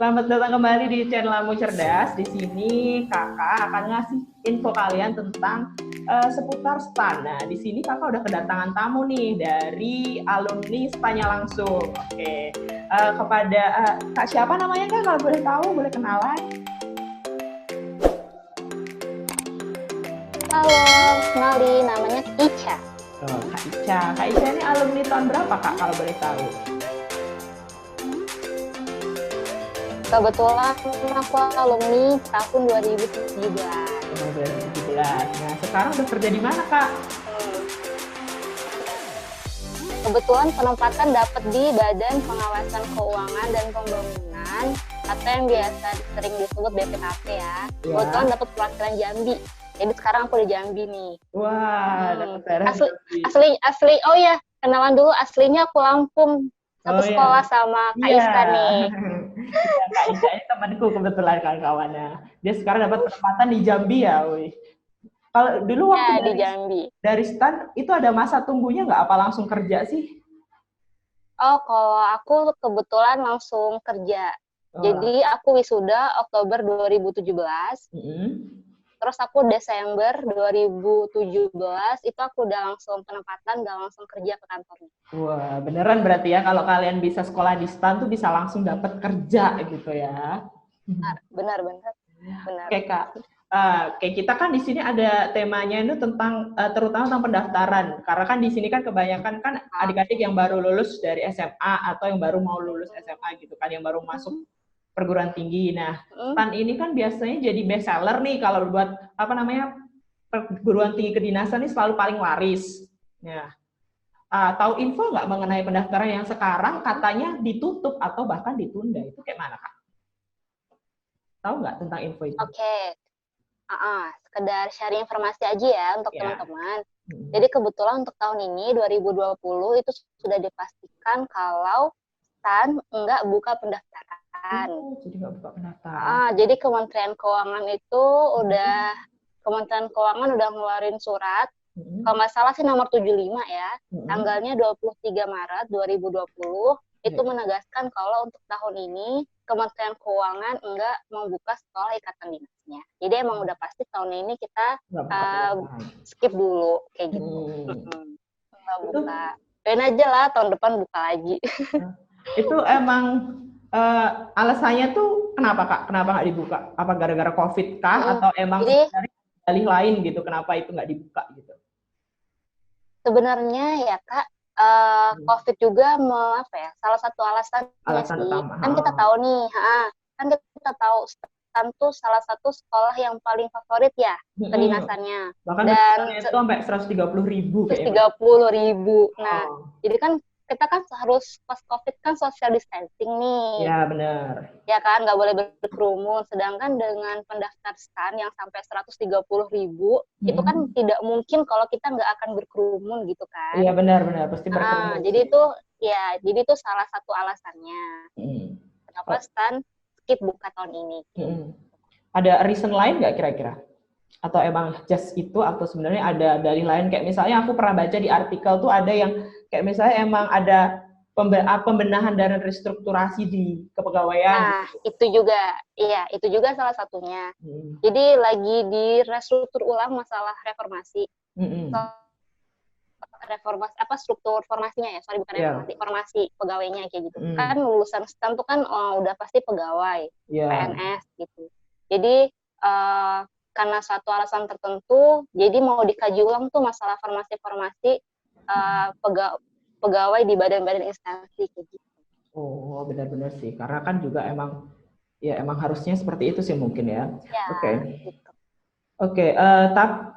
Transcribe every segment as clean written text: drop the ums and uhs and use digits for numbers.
Selamat datang kembali di channel Lamu Cerdas. Di sini kakak akan ngasih info kalian tentang seputar STAN. Nah, di sini kakak udah kedatangan tamu nih dari alumni STAN-nya langsung. Oke, kepada kak siapa namanya kak? Kalau boleh tahu, boleh kenalan? Halo, kenalin namanya Ica. Oh, Kak Ica. Kak Ica ini alumni tahun berapa kak? Kalau boleh tahu? Kebetulan aku alumni tahun 2017. Oh, 2017. Nah, sekarang udah kerja di mana kak? Kebetulan penempatan dapat di Badan Pengawasan Keuangan dan Pembangunan atau yang biasa sering disebut BPKP ya. Kebetulan dapat perwakilan Jambi. Jadi sekarang aku di Jambi nih. Wah, dapat daerah Asli. Oh ya, kenalan dulu. Aslinya aku Lampung. Satu sekolah sama Kak Ista nih. Iya, Kak Ista ini temanku kebetulan kawan-kawannya. Dia sekarang dapat penempatan di Jambi ya, wih. Kalau dulu waktu di Jambi. Dari STAN itu ada masa tunggunya nggak? Apa langsung kerja sih? Oh, kalau aku kebetulan langsung kerja. Jadi aku wisuda Oktober 2017. Terus aku Desember 2017 itu aku udah langsung penempatan, udah langsung kerja ke kantornya. Wah, beneran berarti ya kalau kalian bisa sekolah di STAN tuh bisa langsung dapat kerja gitu ya? Benar. Oke Kak, kayak kita kan di sini ada temanya itu tentang terutama tentang pendaftaran. Karena kan di sini kan kebanyakan kan adik-adik yang baru lulus dari SMA atau yang baru mau lulus SMA gitu kan, yang baru masuk perguruan tinggi. Nah, STAN ini kan biasanya jadi best seller nih kalau buat apa namanya perguruan tinggi kedinasan ini selalu paling laris. Nah, tahu info nggak mengenai pendaftaran yang sekarang katanya ditutup atau bahkan ditunda? Itu kayak mana Kak? Tahu nggak tentang info itu? Oke. Sekedar sharing informasi aja ya untuk teman-teman. Jadi kebetulan untuk tahun ini 2020 itu sudah dipastikan kalau STAN enggak buka pendaftaran. Jadi nggak buka pendaftaran. Jadi Kementerian Keuangan itu Kementerian Keuangan udah ngeluarin surat, kalau nggak salah sih nomor 75 ya, tanggalnya 23 Maret 2020, itu menegaskan kalau untuk tahun ini Kementerian Keuangan enggak membuka sekolah ikatan dinasnya. Jadi emang udah pasti tahun ini kita skip dulu, kayak gitu. Nggak buka. Dan aja lah, tahun depan buka lagi. Itu emang alasannya tuh kenapa Kak? Kenapa nggak dibuka? Apa gara-gara COVID kah? Atau emang dari dalih lain gitu? Kenapa itu nggak dibuka gitu? Sebenarnya ya Kak, COVID juga salah satu alasannya sih. Utama. Kan kita tahu nih, STAN tuh salah satu sekolah yang paling favorit ya kedinasannya. Bahkan dan itu sampai 130.000 kayaknya. 130.000. Nah, jadi kan kita kan harus pas COVID kan social distancing nih. Ya benar. Ya kan, nggak boleh berkerumun. Sedangkan dengan pendaftar STAN yang sampai 130.000, itu kan tidak mungkin kalau kita nggak akan berkerumun gitu kan. Iya benar, pasti berkerumun. Jadi itu salah satu alasannya. Kenapa STAN skip buka tahun ini. Ada reason lain nggak kira-kira? Atau emang just itu, atau sebenarnya ada dalih lain? Kayak misalnya aku pernah baca di artikel tuh ada yang kayak misalnya emang ada pembenahan dan restrukturasi di kepegawaian. Itu juga salah satunya. Jadi lagi di restruktur ulang masalah reformasi. Struktur formasinya ya, formasi pegawainya kayak gitu. Kan lulusan STAN tuh kan udah pasti pegawai, PNS gitu. Jadi karena suatu alasan tertentu, jadi mau dikaji ulang tuh masalah formasi pegawai di badan-badan instansi kayak gitu. Oh, benar-benar sih. Karena kan juga emang harusnya seperti itu sih mungkin ya. Oke.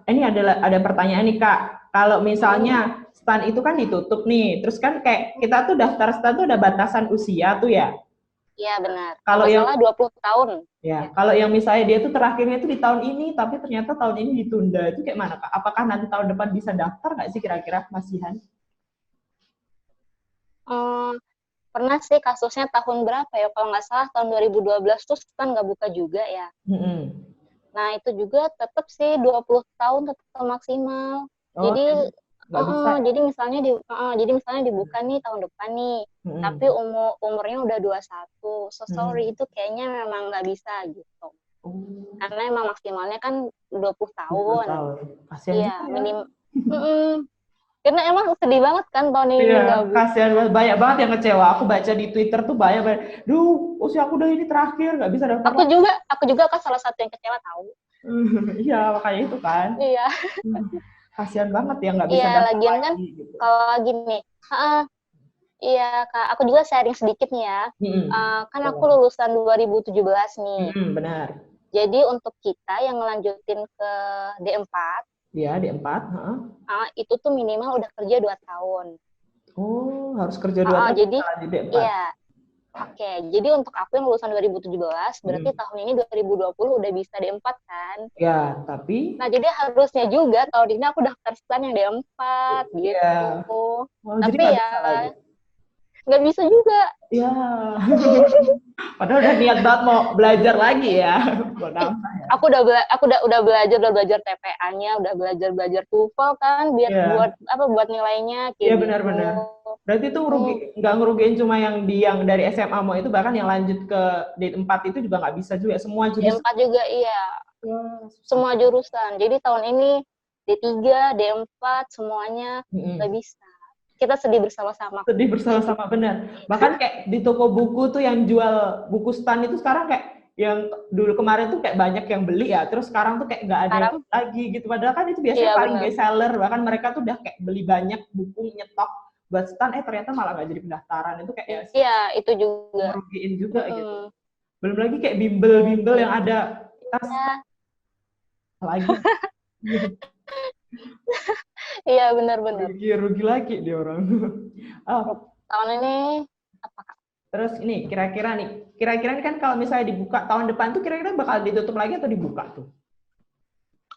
Ini ada pertanyaan nih Kak. Kalau misalnya STAN itu kan ditutup nih, terus kan kayak kita tuh daftar STAN tuh ada batasan usia tuh ya? Iya benar. Kalau yang 20 tahun. Ya, kalau yang misalnya dia tuh terakhirnya itu di tahun ini, tapi ternyata tahun ini ditunda, itu kayak mana Kak? Apakah nanti tahun depan bisa daftar nggak sih kira-kira masihan? Pernah sih kasusnya tahun berapa ya? Kalau nggak salah tahun 2012 tuh STAN nggak buka juga ya. Nah itu juga tetap sih 20 tahun tetap maksimal. Jadi misalnya dibuka nih tahun depan nih. tapi umurnya udah 21. So sorry, itu kayaknya memang nggak bisa gitu. Karena emang maksimalnya kan 20 tahun. 20 tahun. Kasian iya, juga ya. minim. Karena emang sedih banget kan tahun ini Iya, gabut. kasihan banget. Banyak banget yang kecewa. Aku baca di Twitter tuh banyak banget. Duh, usia aku udah ini terakhir, nggak bisa daftar. Aku juga kan salah satu yang kecewa tahu. Iya, makanya itu kan. Iya. Kasihan banget ya nggak bisa Iya, daftar lagian lagi. Kan, gitu. kalau lagi nih, iya Kak, aku juga sharing sedikit nih ya. Kan aku lulusan 2017 nih. Benar. Jadi untuk kita yang ngelanjutin ke D4, iya, D4, itu tuh minimal udah kerja 2 tahun. Oh, harus kerja 2 tahun jadi di D4. Iya. Oke, jadi untuk aku yang lulusan 2017, berarti tahun ini 2020 udah bisa D4 kan? Ya, tapi... Nah, jadi harusnya juga tahun ini aku daftar stan yang D4 gitu. Ya. Oh, tapi jadi ya nggak bisa juga. Ya. Padahal udah niat banget mau belajar lagi ya. Aku udah belajar TPA-nya, udah belajar TOEFL kan biar buat nilainya Iya, benar-benar. Berarti itu nggak ngerugiin cuma yang dari SMA mau itu, bahkan yang lanjut ke D4 itu juga nggak bisa juga, semua jurusan. D4 juga iya. Semua jurusan. Jadi tahun ini D3, D4 semuanya nggak bisa. Kita sedih bersama-sama. Sedih bersama-sama, benar. Bahkan kayak di toko buku tuh yang jual buku stan itu sekarang kayak yang dulu kemarin tuh kayak banyak yang beli ya, terus sekarang tuh kayak nggak ada lagi gitu. Padahal kan itu biasanya paling best seller, bahkan mereka tuh udah kayak beli banyak buku, nyetok buat stan, ternyata malah nggak jadi pendaftaran. Itu kayak itu juga merugiin juga gitu. Belum lagi kayak bimbel-bimbel yang ada tas lagi. Iya, benar-benar. Rugi lagi dia orang. Tahun ini apa Kak? Terus ini kira-kira nih kan kalau misalnya dibuka tahun depan tuh kira-kira bakal ditutup lagi atau dibuka tuh?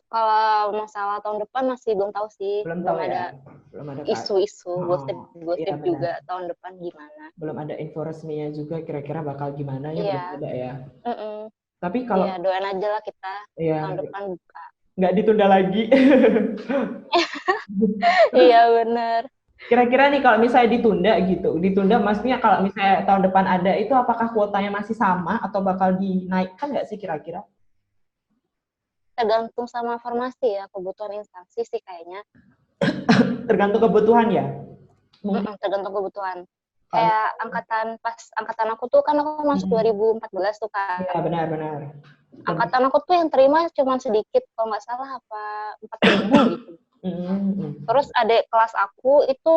Kalau masalah tahun depan masih belum tahu sih. Belum ada isu-isu, gosip juga tahun depan gimana. Belum ada info resminya juga kira-kira bakal gimana ya, belum ada ya. Tapi kalau doain aja lah kita tahun depan buka. Nggak ditunda lagi. Iya, benar. Kira-kira nih kalau misalnya ditunda maksudnya kalau misalnya tahun depan ada itu, apakah kuotanya masih sama atau bakal dinaikkan nggak sih kira-kira? Tergantung sama formasi ya, kebutuhan instansi sih kayaknya. Tergantung kebutuhan ya? Tergantung kebutuhan. Kayak angkatan aku tuh kan aku masuk 2014 tuh kan. Iya, benar. Angkatan aku tuh yang terima cuma sedikit, kalau nggak salah 4.000 gitu. Terus adik kelas aku itu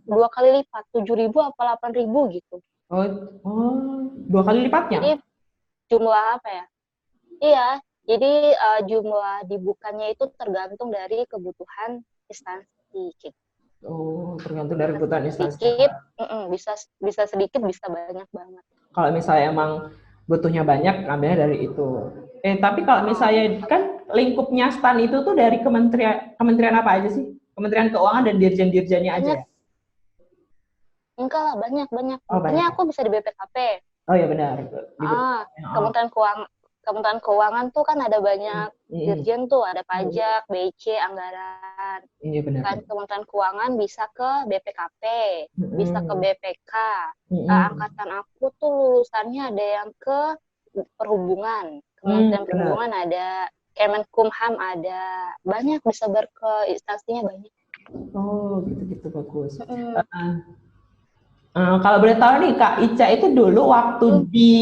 2 kali lipat, 7.000 apa 8.000 gitu. Oh, 2 kali lipatnya? Jadi jumlah apa ya? Iya, jadi jumlah dibukanya itu tergantung dari kebutuhan instansi. Oh, tergantung dari kebutuhan instansi. Sedikit, bisa sedikit, bisa banyak banget. Kalau misalnya emang butuhnya banyak, ambilnya dari itu. Tapi kalau misalnya kan lingkupnya STAN itu tuh dari kementerian apa aja sih? Kementerian Keuangan dan dirjen-dirjennya aja ya? Enggak lah, banyak. Makanya aku bisa di BPKP. Oh iya, benar. Kementerian Keuangan tuh kan ada banyak dirjen tuh, ada pajak, BC, anggaran. Iya, benar. Kan Kementerian Keuangan bisa ke BPKP, bisa ke BPK. Angkatan aku tuh lulusannya ada yang ke Perhubungan. Kementerian Perhubungan ada, Kemenkumham ada, banyak, bisa ke instansinya banyak. Oh, gitu bagus. Kalau boleh tahu nih Kak Ica itu dulu waktu di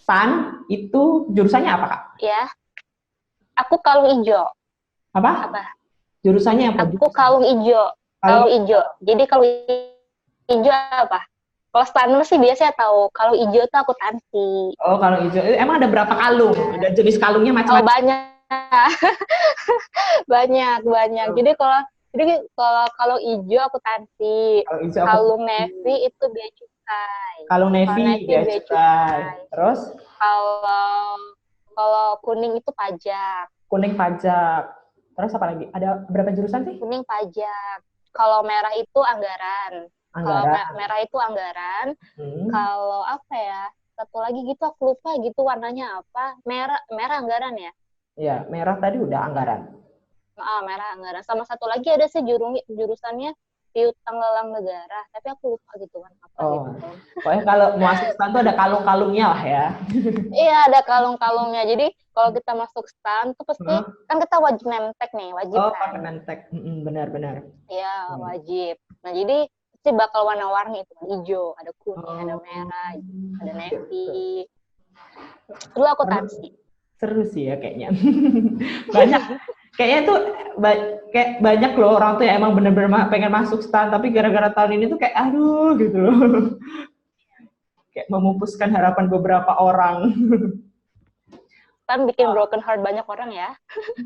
STAN itu jurusannya apa Kak? Ya, aku kalung hijau. Apa? Jurusannya apa? Aku kalung hijau. Kalung hijau. Jadi kalung hijau apa? Kalau STAN sih biasanya tahu. Kalau hijau tuh akuntansi. Oh, kalung hijau. Emang ada berapa kalung? Ada jenis kalungnya macam-macam? Oh, banyak. banyak. Jadi kalau hijau akuntansi. Kalung navy itu bea cukai. Kalung navy bea cukai. Terus? Kalau kuning itu pajak. Kuning pajak. Terus apa lagi? Ada berapa jurusan sih? Kuning pajak. Kalau merah itu anggaran. Kalau merah itu anggaran. Kalau apa ya? Satu lagi gitu aku lupa gitu warnanya apa. Merah anggaran ya? Iya, merah tadi udah anggaran. Merah anggaran. Sama satu lagi ada sih jurusannya piutang lelang negara, tapi aku lupa gitu kan apa gitu. Pokoknya kalau masuk stan tuh ada kalung-kalungnya lah ya. Iya, ada kalung-kalungnya. Jadi kalau kita masuk stan tuh pasti kan kita wajib nemtek nih, wajib kan. Pakai nemtek. Benar-benar. Iya, wajib. Nah, jadi pasti bakal warna-warni itu, hijau, ada kuning, ada merah, ada navy. Dulu aku tansi. Seru sih ya kayaknya. Banyak. Kayaknya tuh kayak banyak loh orang tuh yang emang bener-bener pengen masuk stan, tapi gara-gara tahun ini tuh kayak aduh gitu loh. Kayak memupuskan harapan beberapa orang. Stan bikin broken heart banyak orang ya.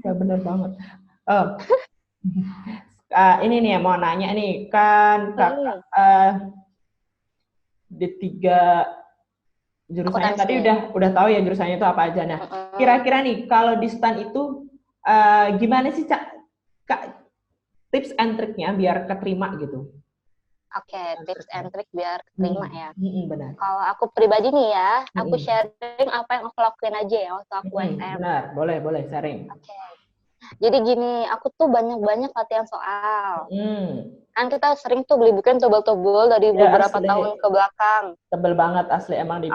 Ya bener banget. Ini nih mau nanya nih, kan kakak di 3 jurusannya tadi udah tahu ya jurusannya itu apa aja. Nah, kira-kira nih kalau di stan itu gimana sih Kak tips and triknya biar keterima gitu? Oke, tips and trik biar keterima ya. Benar. Kalau aku pribadi nih ya, aku sharing apa yang aku lakuin aja ya waktu aku SM. Benar, boleh sharing. Oke. Jadi gini, aku tuh banyak-banyak latihan soal. Kan kita sering tuh beli buku yang tebel-tebel dari beberapa tahun ke belakang. Tebel banget asli, emang di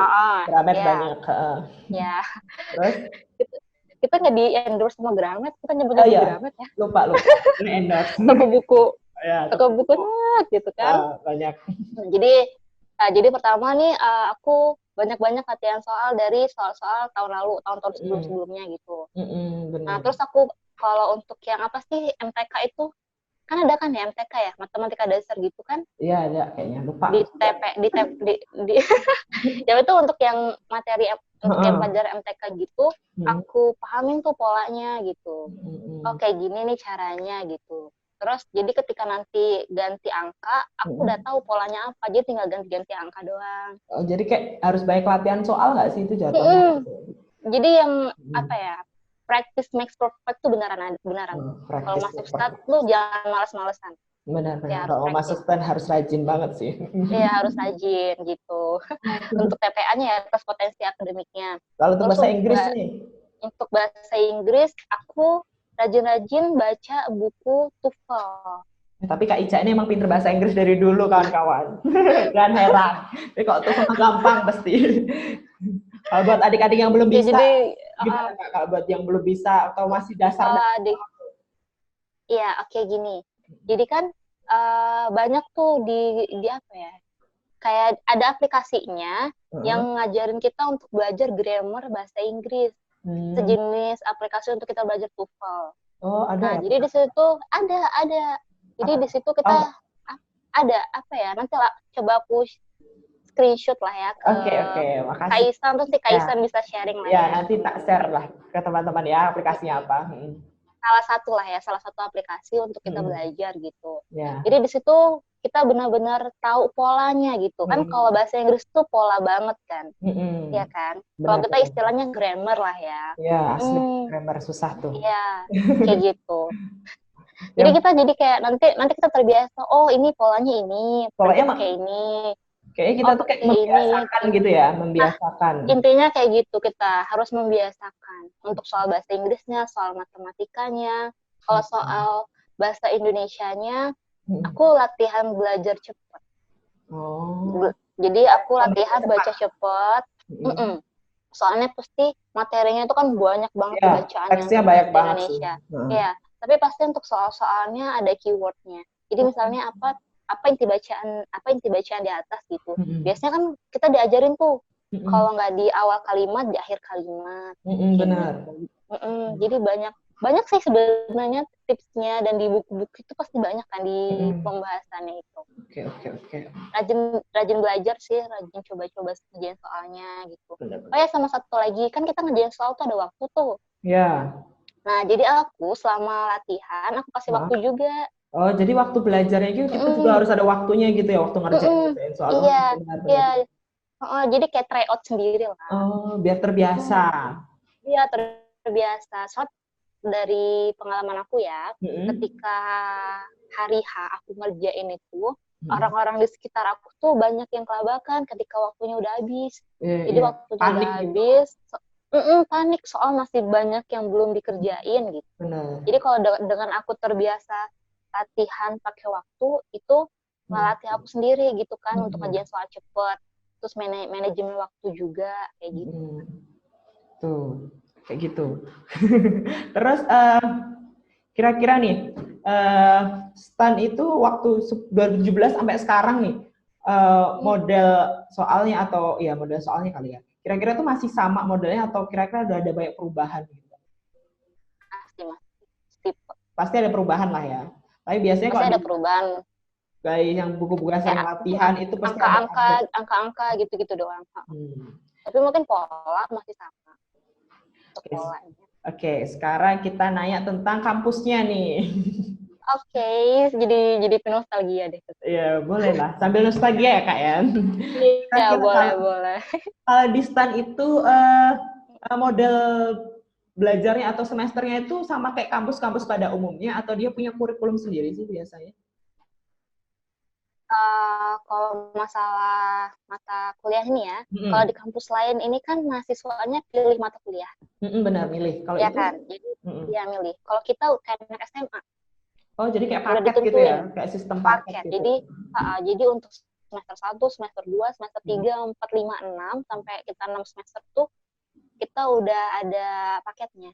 Gramet banyak. Ya. Terus? Kita nggak di endorse sama Gramet, kita nyebutnya Gramet ya. Lupa. Ini endorse. Toko buku gitu kan. Banyak. Jadi pertama nih aku banyak-banyak latihan soal dari soal-soal tahun lalu, tahun-tahun sebelum-sebelumnya gitu. Nah, terus aku kalau untuk yang apa sih MTK itu kan ada kan ya MTK ya, matematika dasar gitu kan? Iya, ada kayaknya, lupa. Ya itu untuk yang materi untuk yang pelajaran MTK gitu, aku pahamin tuh polanya gitu. Kayak gini nih caranya gitu. Terus jadi ketika nanti ganti angka, aku udah tahu polanya apa, jadi tinggal ganti-ganti angka doang. Jadi kayak harus banyak latihan soal nggak sih itu jatuhnya? Jadi yang apa ya, practice makes perfect tuh beneran. Kalau masuk stat lu jangan males-malesan. Benar. Kalau masuk stan harus rajin banget sih. Iya, harus rajin gitu. Untuk TPA-nya ya, tes potensi akademiknya. Kalau untuk bahasa Inggris nih? Untuk bahasa Inggris, aku rajin-rajin baca buku TOEFL. Tapi Kak Ica ini emang pinter bahasa Inggris dari dulu, kawan-kawan. Jangan heran. Tapi kok TOEFL gampang pasti. Kalau buat adik-adik yang belum bisa, gimana Kak? Buat yang belum bisa atau masih dasar? Iya, oke gini. Jadi kan banyak tuh di apa ya? Kayak ada aplikasinya yang ngajarin kita untuk belajar grammar bahasa Inggris. Sejenis aplikasi untuk kita belajar TOEFL. Ada. Nah, jadi di situ ada. Jadi di situ kita ada apa ya? Nanti coba aku screenshot lah ya ke makasih. Kaisan, terus si Kaisan bisa sharing lah ya. Nanti tak share lah ke teman-teman ya aplikasinya apa. Salah satu aplikasi untuk kita belajar gitu. Yeah. Jadi di situ kita benar-benar tahu polanya gitu. Kan kalau bahasa Inggris tuh pola banget kan. Iya kan? Kalau kita istilahnya grammar lah ya. Iya, asli grammar susah tuh. Iya, kayak gitu. Jadi kita kayak nanti kita terbiasa, ini polanya ini, polanya kayak ini. Kayaknya kita tuh kayak membiasakan gitu ya, membiasakan. Intinya kayak gitu, kita harus membiasakan. Untuk soal bahasa Inggrisnya, soal matematikanya, kalau soal bahasa Indonesianya, aku latihan belajar cepat. Jadi aku latihan baca cepat. Soalnya pasti materinya itu kan banyak banget bacaannya. Teksnya banyak banget Indonesia. Iya, tapi pasti untuk soal-soalnya ada keywordnya. Jadi misalnya apa inti bacaan di atas gitu. Biasanya kan kita diajarin tuh kalau nggak di awal kalimat, di akhir kalimat. Benar. Jadi banyak sih sebenarnya tipsnya, dan di buku-buku itu pasti banyak kan di pembahasannya itu. Oke. Rajin belajar sih, rajin coba-coba ngerjain soalnya gitu. Sama satu lagi, kan kita ngerjain soal tuh ada waktu tuh. Iya. Nah, jadi aku selama latihan aku kasih waktu juga. Jadi waktu belajarnya itu kita juga harus ada waktunya gitu ya, waktu ngerjain soal. Iya. Jadi kayak try out sendiri lah. Biar terbiasa. Iya, terbiasa. Soal dari pengalaman aku ya, ketika hari H aku ngerjain itu, orang-orang di sekitar aku tuh banyak yang kelabakan ketika waktunya udah habis. Jadi waktunya udah habis, panik soal masih banyak yang belum dikerjain gitu. Benar. Jadi kalau dengan aku terbiasa latihan pakai waktu itu ngelatih aku sendiri gitu kan untuk ngerjain soal cepet. Terus manajemen waktu juga kayak gitu. Tuh, kayak gitu. Terus kira-kira nih STAN itu waktu 2017 sampai sekarang nih model soalnya atau ya model soalnya kali ya. Kira-kira tuh masih sama modelnya atau kira-kira udah ada banyak perubahan gitu? Pasti ada perubahan lah ya. Tapi biasanya pasti ada perubahan. Kayak yang buku-buku dasar latihan itu pasti angka-angka gitu-gitu doang. Tapi mungkin pola masih sama. Oke, sekarang kita nanya tentang kampusnya nih. Oke, jadi penuh nostalgia deh. Iya, boleh lah. Sambil nostalgia ya, Kak ya. Iya, boleh. Kalau di STAN itu model belajarnya atau semesternya itu sama kayak kampus-kampus pada umumnya atau dia punya kurikulum sendiri sih biasanya? Kalau masalah mata kuliah ini ya, kalau di kampus lain ini kan mahasiswanya pilih mata kuliah. Benar, milih. Kalau ya itu? Kan, jadi dia milih. Kalau kita kayak anak SMA. Oh, jadi kayak paket gitu ya? Kayak sistem paket gitu. Jadi untuk semester 1, semester 2, semester 3, 4, 5, 6, sampai kita 6 semester tuh kita udah ada paketnya.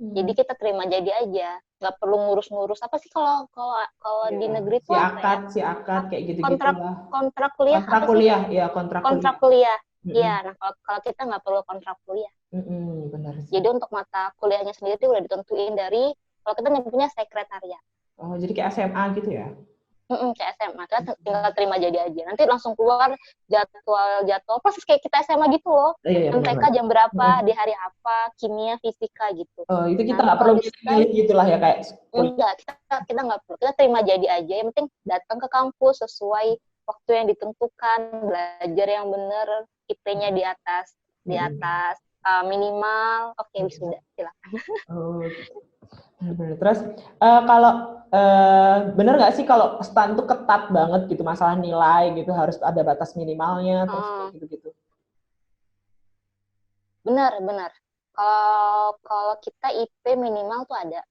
Jadi kita terima jadi aja, nggak perlu ngurus-ngurus apa sih kalau di negeri tuh si akad kayak gitu-gitu lah. Kontrak kuliah. Kontrak kuliah. Iya, nah kalau kita nggak perlu kontrak kuliah. Benar sih. Jadi untuk mata kuliahnya sendiri udah ditentuin dari kalau kita nyebutnya sekretariat. Oh, jadi kayak SMA gitu ya? Kayak SMA, kita tinggal terima jadi aja. Nanti langsung keluar jadwal persis kayak kita SMA gitu loh. MTK jam berapa, di hari apa, kimia, fisika gitu. Oh, itu kita nggak perlu pilih gitulah ya kayak? Enggak, kita nggak perlu. Kita terima jadi aja. Yang penting datang ke kampus sesuai waktu yang ditentukan, belajar yang benar, IP-nya di atas minimal. Oke, wisuda, silakan. Oh. Terus kalau bener nggak sih kalau STAN tuh ketat banget gitu masalah nilai gitu harus ada batas minimalnya terus gitu-gitu? Benar. Kalau kita IP minimal tuh ada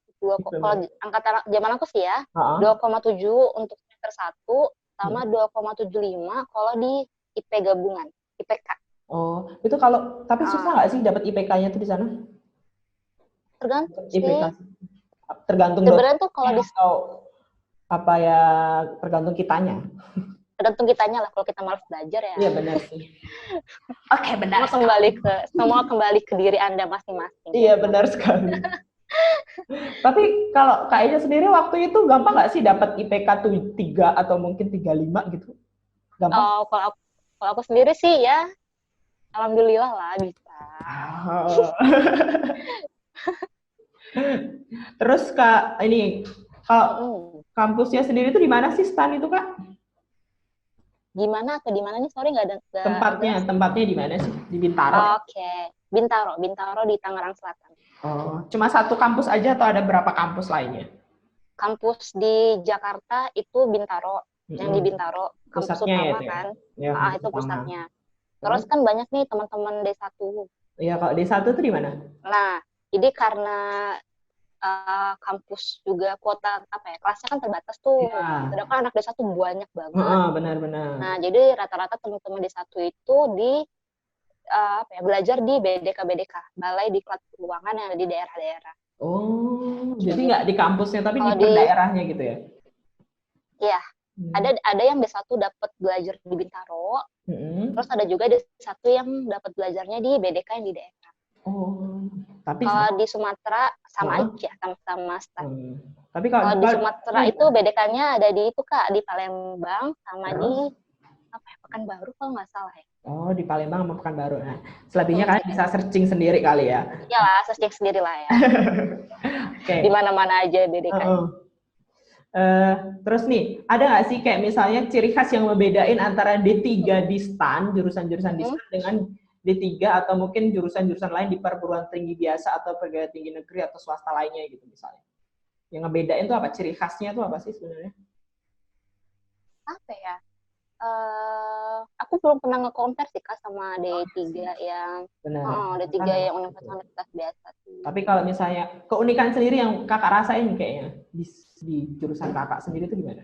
kalau angkatan zaman aku sih ya 2,7 untuk semester 1 sama 2,75 kalau di IP gabungan IPK. Oh, itu kalau tapi susah nggak sih dapat IPK-nya tuh di sana? Tergantung sih. Tergantung sebenarnya tuh kalau di apa ya tergantung kitanya. Tergantung kitanya lah kalau kita malas belajar ya. Iya benar sih. Oke, benar. Semua kembali ke diri Anda masing-masing. Iya benar sekali. Tapi kalau kayaknya sendiri waktu itu gampang nggak sih dapat IPK tuh 3 atau mungkin 35 gitu? Gampang? Kalau aku sendiri sih ya alhamdulillah lah bisa. Terus Kak, ini kalau kampusnya sendiri itu di mana sih STAN itu Kak? Gimana atau di mana nih? Sorry nggak ada. Tempatnya di mana sih? Di Bintaro. Oke. Bintaro di Tangerang Selatan. Oh, cuma satu kampus aja atau ada berapa kampus lainnya? Kampus di Jakarta itu Bintaro, yang di Bintaro, kampus utama ya? kan. Ya, itu pusatnya. Terus kan banyak nih teman-teman D1. Iya, kalau D1 itu di mana? Nah, jadi karena kampus juga kuota kelasnya kan terbatas tuh. Sedangkan anak D1 banyak banget. Benar-benar. Nah, jadi rata-rata teman-teman D1 itu belajar di BDK, Balai Diklat Keuangan yang ada di daerah-daerah. Oh, jadi nggak di kampusnya tapi di daerahnya gitu ya? Iya. Ada yang D1 dapat belajar di Bintaro. Terus ada juga D1 yang dapat belajarnya di BDK yang di daerah. Oh, tapi kalau di Sumatera sama aja, sama STAN. Tapi kalau di Sumatera itu BDK-nya ada di itu Kak, di Palembang sama di Pekanbaru kalau nggak salah ya. Oh, di Palembang sama Pekanbaru. Nah, selebihnya kalian bisa searching sendiri kali ya? Iyalah, searching sendiri lah ya. Di mana-mana aja BDK. Terus nih, ada nggak sih kayak misalnya ciri khas yang membedain antara D3 di STAN, jurusan-jurusan di STAN dengan D3 atau mungkin jurusan-jurusan lain di perguruan tinggi biasa atau perguruan tinggi negeri atau swasta lainnya gitu misalnya. Yang ngebedain tuh apa? Ciri khasnya tuh apa sih sebenarnya? Apa ya? Aku belum pernah nge-compare sih Kak sama D3 yang D3 yang universitas biasa sih. Tapi kalau misalnya keunikan sendiri yang Kakak rasain kayaknya di di jurusan kakak sendiri itu gimana?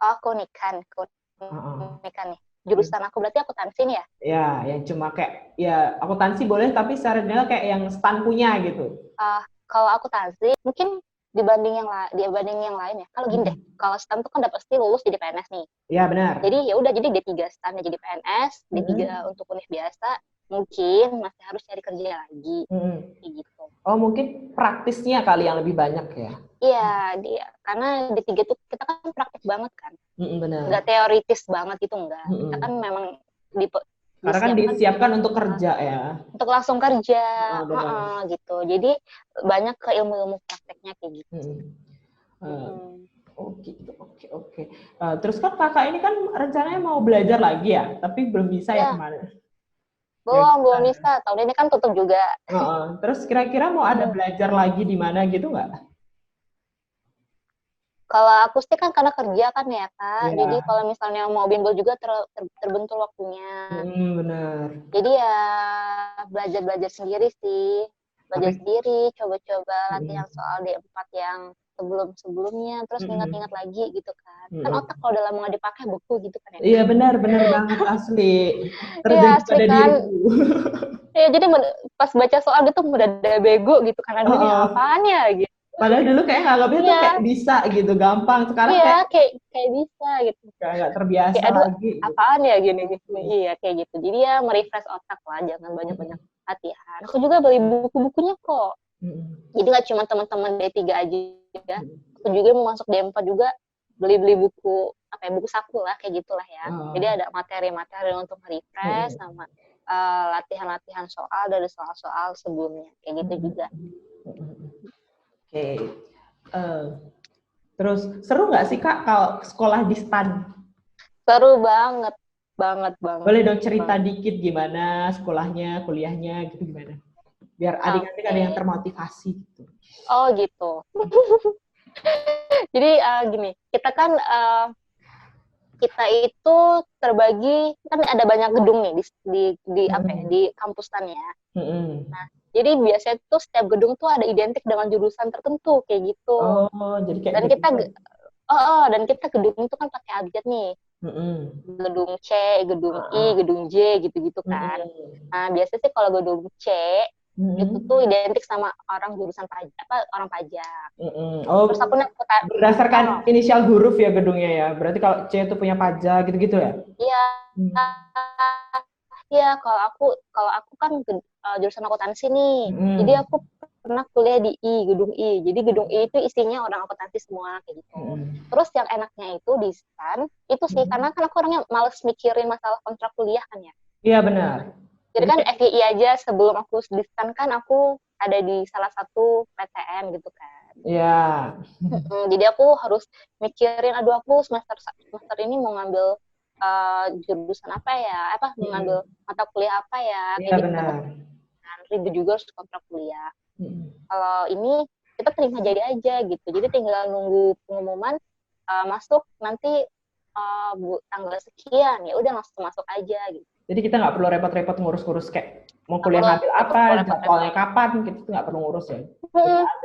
Oh, keunikan nih. Jurusan aku berarti akuntansi nih ya? Ya, yang cuma kayak ya akuntansi boleh tapi secara general kayak yang STAN punya gitu. Kalau akuntansi mungkin dibanding yang lain ya. Kalau gini deh, kalau STAN tuh kan udah pasti lulus jadi PNS nih. Iya, benar. Jadi ya udah, jadi D3 STAN jadi PNS, D3 untuk univ biasa, mungkin masih harus cari kerja lagi. Kayak gitu. Oh, mungkin praktisnya kali yang lebih banyak ya? Iya, karena D3 tuh kita kan praktik banget kan. Benar. Nggak teoritis banget gitu, enggak. Kita kan memang karena kan disiapkan untuk kerja ya. Untuk langsung kerja, gitu. Jadi banyak ke ilmu-ilmu prakteknya kayak gitu. Oh gitu, oke. Terus kan kakak ini kan rencananya mau belajar lagi ya, tapi belum bisa ya kemarin. Belum bisa. Tahun ini kan tutup juga. Terus kira-kira mau ada belajar lagi di mana gitu nggak? Kalau aku sih kan karena kerja kan ya Kak, jadi kalau misalnya mau bimbel juga terbentur waktunya. Benar. Jadi ya belajar sendiri sih, sendiri, coba-coba latihan soal D4 yang sebelumnya, terus ingat-ingat lagi gitu kan. Kan otak kalau udah lama nggak dipakai beku gitu kan ya. Iya benar banget asli. Iya asli kan. Iya jadi pas baca soal gitu udah bego gitu karena dulu apaan ya gitu. Padahal dulu kayak nganggapnya tuh kayak bisa gitu, gampang. Sekarang kayak bisa gitu. Kayak nggak terbiasa kayak, aduh, lagi. Apaan ya gini gitu. Iya kayak gitu. Jadi ya merefresh otak lah, jangan banyak-banyak latihan. Aku juga beli buku-bukunya kok. Jadi nggak cuma teman-teman D3 aja ya. Aku juga mau masuk D4 juga beli buku buku saku lah kayak gitulah ya. Jadi ada materi-materi untuk merefresh sama latihan-latihan soal dari soal-soal sebelumnya kayak gitu juga. Oke. Terus seru nggak sih Kak kalau sekolah di STAN? Seru banget. Boleh dong cerita dikit gimana sekolahnya, kuliahnya gitu gimana? Biar adik-adik ada yang termotivasi gitu. Oh gitu. Jadi gini, kita kan kita itu terbagi kan ada banyak gedung nih di kampus STAN ya. Nah, jadi biasanya tuh setiap gedung tuh ada identik dengan jurusan tertentu kayak gitu. Oh, jadi kayak dan kita dan kita gedung itu kan pakai abjad nih. Gedung C, gedung I, gedung J gitu-gitu kan. Nah, biasanya sih kalau gedung C itu tuh identik sama orang jurusan orang pajak. Oh, terus aku berdasarkan inisial huruf ya gedungnya ya. Berarti kalau C itu punya pajak gitu-gitu ya? Iya. Iya, kalau aku kan jurusan akuntansi nih. Jadi aku pernah kuliah di gedung I. Jadi gedung I itu isinya orang akuntansi semua kayak gitu. Terus yang enaknya itu di STAN itu sih karena kan aku orangnya males mikirin masalah kontrak kuliah kan ya. Iya benar. Jadi kan FYI aja sebelum aku di STAN kan aku ada di salah satu PTN gitu kan. Iya. Jadi aku harus mikirin, aduh aku semester ini mau ngambil jurusan apa ya, mengambil mata kuliah apa ya, kayak gitu. Benar. Ribet juga harus kontrak kuliah. Kalau ini kita terima jadi aja gitu, jadi tinggal nunggu pengumuman masuk nanti tanggal sekian, ya udah langsung masuk aja gitu. Jadi kita nggak perlu repot-repot ngurus-ngurus kayak mau kuliah ngambil apa, jadwalnya kapan, gitu nggak perlu ngurus ya.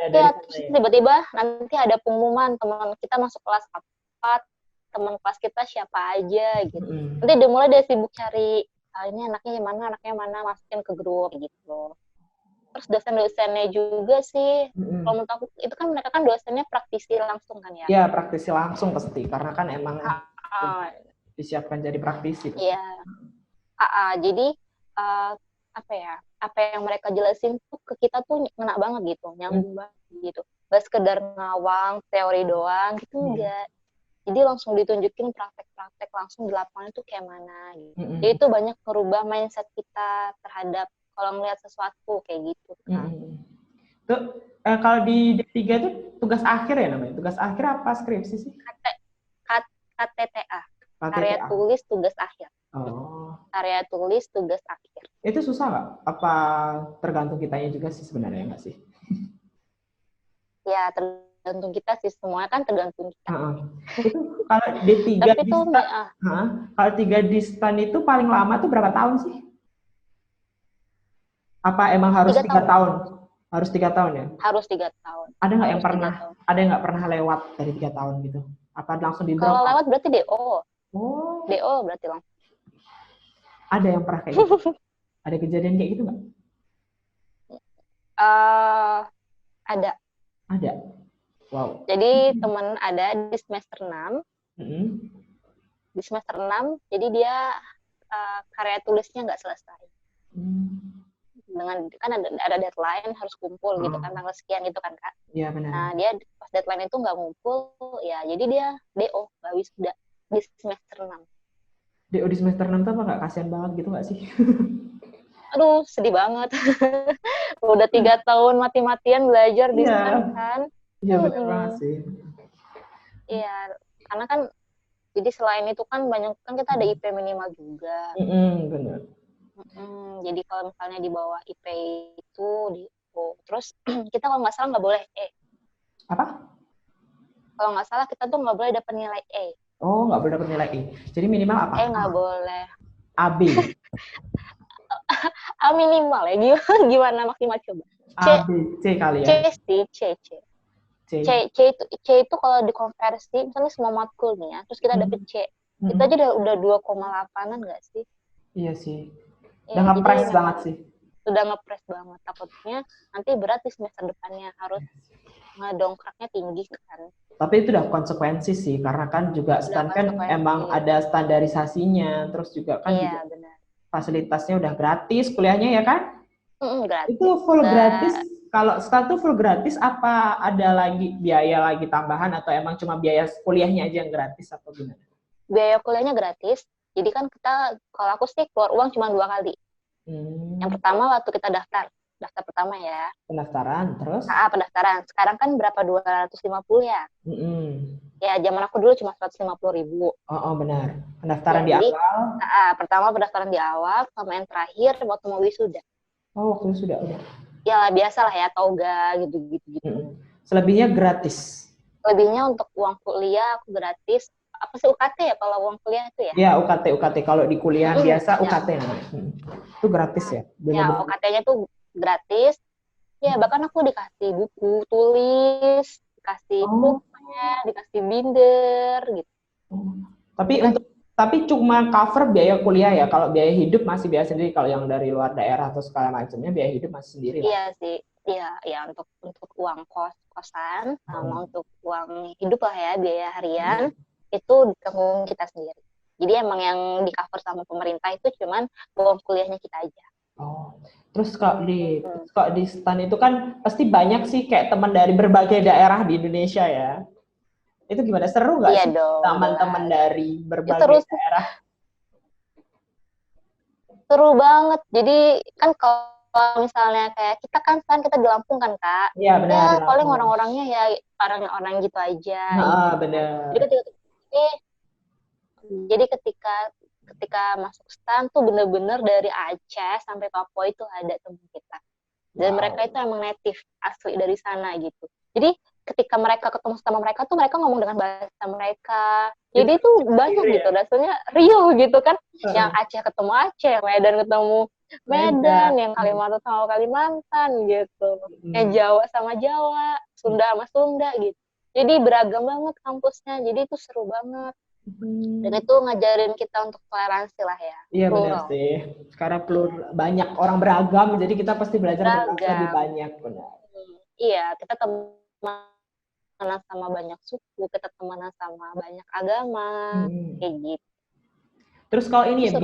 Ya, tiba-tiba nanti ada pengumuman teman kita masuk kelas apa, teman kelas kita siapa aja gitu. Nanti dimulai dari sibuk cari ini anaknya mana, masukin ke grup gitu. Terus dosen-dosennya juga sih, kalau menurut aku itu kan mereka kan dosennya praktisi langsung kan ya. Iya, praktisi langsung pasti karena kan emang disiapkan jadi praktisi. Iya. Jadi apa yang mereka jelasin tuh ke kita tuh ngena banget gitu, nyambung banget gitu. Gak sekedar ngawang teori doang gitu enggak. Jadi langsung ditunjukin praktek-praktek langsung di lapangan itu kayak mana gitu. Jadi itu banyak merubah mindset kita terhadap kalau ngelihat sesuatu kayak gitu kan. Tuh kalau di D3 itu tugas akhir ya namanya? Tugas akhir apa skripsi sih? KTTA. Karya tulis tugas akhir. Karya tulis tugas akhir. Itu susah nggak? Apa tergantung kitanya juga sih sebenarnya nggak sih? Ya tergantung kita sih, semua kan tergantung kita. Itu kalau D3 di STAN, kalau 3 di STAN itu paling lama tuh berapa tahun sih? Apa emang harus 3 tahun? Harus 3 tahun ya? Harus 3 tahun. Ada nggak yang Harus 3 pernah, tahun. ada yang nggak pernah lewat dari 3 tahun gitu? Apa langsung di drop? Kalau lewat berarti DO. Oh. DO berarti langsung. Ada yang pernah kayak gitu? Ada kejadian kayak gitu nggak? Ada. Ada. Wow. Jadi teman ada di semester 6. Di semester 6, jadi dia karya tulisnya nggak selesai. Dengan kan ada deadline harus kumpul gitu kan, tanggal sekian gitu kan Kak. Iya benar. Nah dia pas deadline itu nggak ngumpul ya, jadi dia DO nggak wisuda di semester 6. DO di semester 6 tuh apa nggak, kasihan banget gitu nggak sih? Aduh sedih banget. Udah 3 tahun mati-matian belajar di sana kan. Iya benar banget sih. Iya, karena kan jadi selain itu kan banyak kan kita ada IP minimal juga. Benar. Jadi kalau misalnya di bawah IP itu terus kita kalau nggak salah nggak boleh E. Apa? Kalau nggak salah kita tuh nggak boleh dapat nilai E. Oh, nggak boleh dapat nilai E. Jadi minimal apa? E nggak boleh. AB. A minimal ya, gimana maksimal coba? C. A, B, C kali ya? C itu kalau dikonversi, misalnya semua matkul nih ya, terus kita dapet C. Itu aja udah 2,8an nggak sih? Iya sih. Udah ngepres banget sih. Udah ngepres banget. Takutnya nanti berat di semester depannya, harus ngedongkraknya tinggi kan. Tapi itu udah konsekuensi sih, karena kan juga STAN kan emang ada standarisasinya, terus juga kan juga benar. Fasilitasnya udah gratis, kuliahnya ya kan? Gratis. Itu full gratis. Kalau STAN tuh full gratis, apa ada lagi biaya lagi tambahan atau emang cuma biaya kuliahnya aja yang gratis atau gimana? Biaya kuliahnya gratis. Jadi kan kita, kalau aku sih keluar uang cuma 2 kali. Yang pertama waktu kita daftar pertama ya. Pendaftaran, terus? Pendaftaran. Sekarang kan berapa, 250 ya? Ya, zaman aku dulu cuma 150.000. Oh, benar. Pendaftaran di awal? Pertama pendaftaran di awal, sama yang terakhir waktu mau wisuda. Oh, waktu wisuda udah. Ya, biasa lah ya, toga gitu. Selebihnya gratis? Selebihnya untuk uang kuliah aku gratis. Apa sih UKT ya kalau uang kuliah itu ya? Iya, UKT. Kalau di kuliah biasa UKT namanya. Itu gratis ya? Ya, UKT-nya tuh gratis. Ya, bahkan aku dikasih buku tulis, dikasih pulpen, dikasih binder gitu. Tapi cuma cover biaya kuliah ya. Kalau biaya hidup masih biaya sendiri. Kalau yang dari luar daerah atau segala macamnya biaya hidup masih sendiri. Iya sih. Iya untuk uang kosan sama untuk uang hidup lah ya, biaya harian itu ditanggung kita sendiri. Jadi emang yang di cover sama pemerintah itu cuman uang kuliahnya kita aja. Oh, terus kalau di STAN itu kan pasti banyak sih kayak teman dari berbagai daerah di Indonesia ya. Itu gimana? Seru nggak sih teman-teman dari berbagai daerah? Seru banget. Jadi kan kalau misalnya kayak kita kan STAN kita di Lampung kan Kak. Iya benar. Ya paling orang-orangnya ya orang-orang gitu aja. Benar. Jadi ketika masuk STAN tuh bener-bener dari Aceh sampai Papua itu ada teman kita. Dan mereka itu emang native, asli dari sana gitu. Jadi ketika mereka ketemu sama mereka tuh mereka ngomong dengan bahasa mereka. Jadi itu banyak gitu, rasanya real gitu kan. Yang Aceh ketemu Aceh, Medan ketemu Medan, yang Kalimantan sama Kalimantan gitu. Yang Jawa sama Jawa, Sunda sama Sunda gitu. Jadi beragam banget kampusnya, jadi itu seru banget. Dan itu ngajarin kita untuk toleransi lah ya. Iya benar sih. Sekarang banyak orang beragam, jadi kita pasti belajar lebih banyak, benar. Iya, kita temenan sama banyak suku, kita temenan sama banyak agama, kayak gitu. Terus kalau ini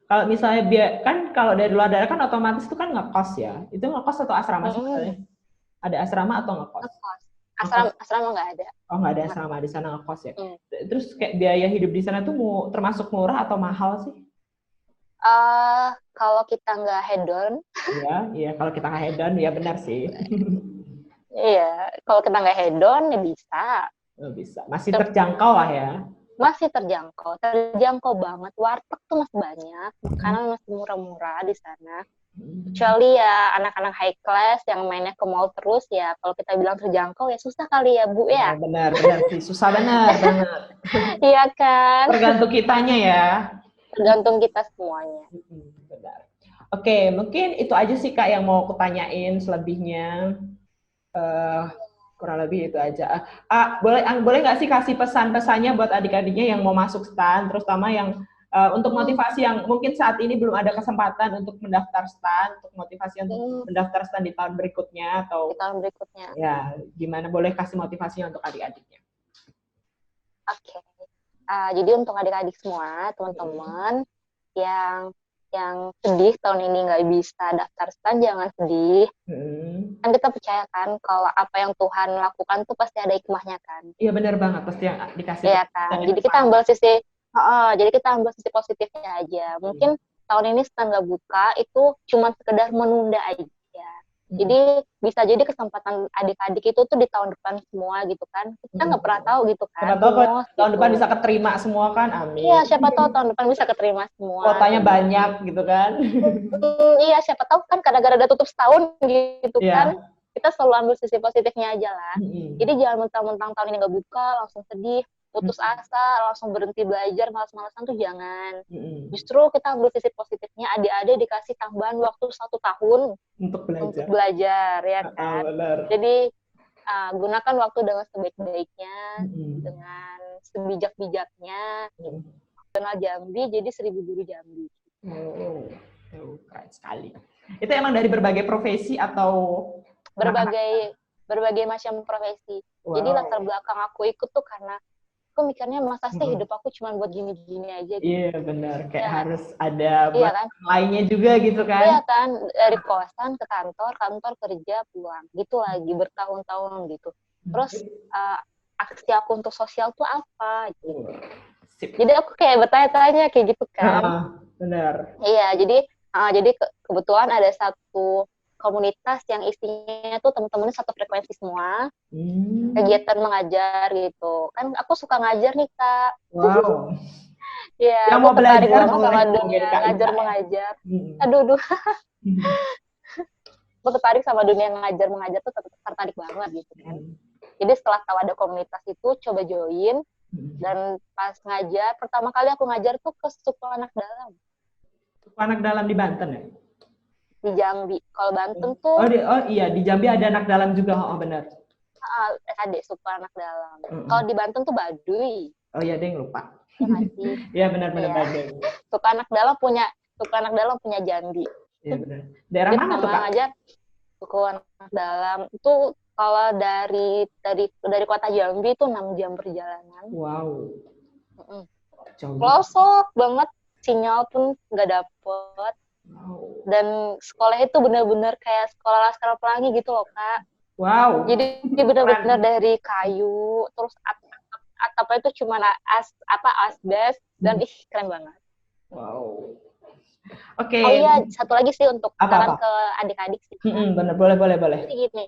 kalau misalnya kan kalau dari luar daerah kan otomatis itu kan ngekos ya. Itu ngekos atau asrama sebenarnya? Ada asrama atau ngekos? Asrama nggak ada. Oh, nggak ada asrama di sana, ngekos ya. Terus kayak biaya hidup di sana tuh termasuk murah atau mahal sih? Kalau kita nggak hedon. Iya, kalau kita nggak hedon ya benar sih. Iya, kalau kita nggak hedon ya bisa. Bisa, masih terjangkau lah ya. Masih terjangkau banget. Warteg tuh masih banyak, makanan masih murah-murah di sana. Kecuali ya anak-anak high class yang mainnya ke mall terus ya, kalau kita bilang terjangkau ya susah kali ya Bu ya. Benar sih, susah banget. Iya kan. Tergantung kitanya ya. Tergantung kita semuanya. Benar. Oke, mungkin itu aja sih Kak yang mau aku tanyain, selebihnya kurang lebih itu aja. Boleh nggak sih kasih pesan-pesannya buat adik-adiknya yang mau masuk STAN, terutama yang untuk motivasi yang mungkin saat ini belum ada kesempatan untuk mendaftar STAN, untuk motivasi untuk mendaftar STAN di tahun berikutnya atau di tahun berikutnya. Ya, gimana, boleh kasih motivasinya untuk adik-adiknya? Oke. Jadi untuk adik-adik semua, teman-teman yang sedih tahun ini nggak bisa daftar STAN, jangan sedih. Kan kita percaya kan kalau apa yang Tuhan lakukan tuh pasti ada hikmahnya kan. Iya benar banget, pasti yang dikasih. Iya kan. Jadi kita ambil sisi positifnya aja. Mungkin tahun ini STAN nggak buka itu cuma sekedar menunda aja. Jadi bisa jadi kesempatan adik-adik itu tuh di tahun depan semua gitu kan. Kita nggak pernah tahu gitu kan. Siapa tahu tahun depan bisa keterima semua kan, amin. Iya, siapa tahu tahun depan bisa keterima semua. Kuotanya banyak gitu kan. Iya, siapa tahu kan gara-gara udah tutup setahun gitu kan. Kita selalu ambil sisi positifnya aja lah. Jadi jangan mentang-mentang tahun ini nggak buka, langsung sedih, putus asa, langsung berhenti belajar, malas-malasan tuh jangan. Justru kita ambil sisi positifnya, adik-adik dikasih tambahan waktu 1 tahun untuk belajar ya kan. Jadi gunakan waktu dengan sebaik-baiknya, dengan sebijak-bijaknya. Nasional Jambi jadi 1000 guru Jambi. Keren sekali. Itu emang dari berbagai profesi atau berbagai macam profesi. Jadi latar belakang aku ikut tuh karena aku mikirnya masa sih hidup aku cuma buat gini-gini aja gitu. Iya benar, kayak harus ada buat kan? Lainnya juga gitu kan. Iya kan, dari kosan ke kantor kerja, pulang. Gitu lagi, bertahun-tahun gitu. Terus aksi aku untuk sosial tuh apa gitu. Jadi aku kayak bertanya-tanya kayak gitu kan. Benar. Iya, jadi kebetulan ada satu komunitas yang isinya tuh teman-temannya satu frekuensi semua, kegiatan mengajar gitu. Kan aku suka ngajar nih Kak. Wow. Ya, yang mau belajar sama dunia ngajar-mengajar. Aduh. Aku tertarik sama dunia ngajar-mengajar tuh tertarik banget gitu kan. Jadi setelah tahu ada komunitas itu, coba join. Dan pas ngajar, pertama kali aku ngajar tuh ke Suku Anak Dalam. Suku Anak Dalam di Banten ya? Di Jambi. Kalau Banten tuh... iya, di Jambi ada anak dalam juga, benar. Ada Suku Anak Dalam. Kalau di Banten tuh Baduy. Oh iya, deh lupa. Iya benar-benar Baduy. Suku Anak Dalam punya Jambi. Iya benar. Daerah mana tuh Kak? Ngajar Suku Anak Dalam itu kalau dari kota Jambi itu 6 jam perjalanan. Wow. Pelosok banget, sinyal pun nggak dapet. Wow. Dan sekolah itu benar-benar kayak sekolah Laskar Pelangi gitu loh Kak. Wow. Jadi benar-benar dari kayu, terus atapnya itu cuma asbes dan keren banget. Wow. Oke. Oh iya, satu lagi sih untuk saran ke adik-adik sih. Benar, boleh. Jadi gini,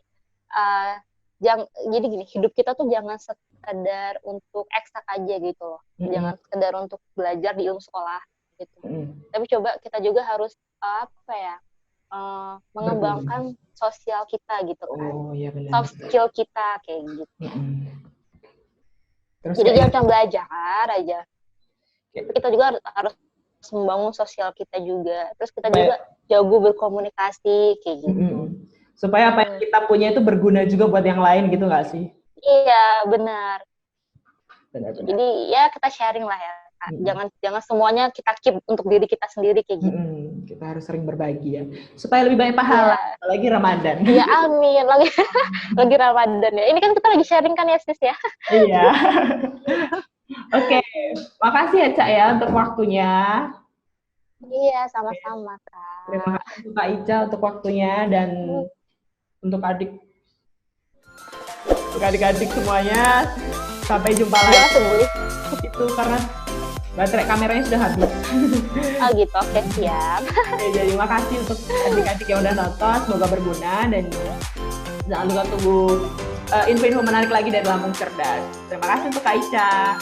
jadi gini, hidup kita tuh jangan sekedar untuk eksak aja gitu loh. Jangan sekedar untuk belajar di ilmu sekolah gitu. Tapi coba kita juga harus mengembangkan sosial kita gitu kan. Oh iya benar. Soft skill kita kayak gitu. Terus jadi jangan cuma belajar aja. Tapi kita juga harus membangun sosial kita juga. Terus kita juga jago berkomunikasi kayak gitu. Supaya apa yang kita punya itu berguna juga buat yang lain gitu nggak sih? Iya, benar. Jadi ya kita sharing lah ya. Jangan semuanya kita keep untuk diri kita sendiri kayak gitu. Kita harus sering berbagi ya. Supaya lebih banyak pahala, apalagi Ramadan. Iya, amin. Lagi Ramadan ya. Ini kan kita lagi sharing kan ya, Sis ya? Iya. Oke, makasih ya Cak ya untuk waktunya. Iya, sama-sama Kak. Terima kasih Kak Ica untuk waktunya dan untuk adik-adik semuanya. Sampai jumpa lagi. Itu karena baterai kameranya sudah habis. Oh gitu, oke siap. Jadi makasih untuk adik-adik yang udah nonton, semoga berguna dan jangan lupa tunggu info-info menarik lagi dari Lampung Cerdas. Terima kasih untuk Kak Ica.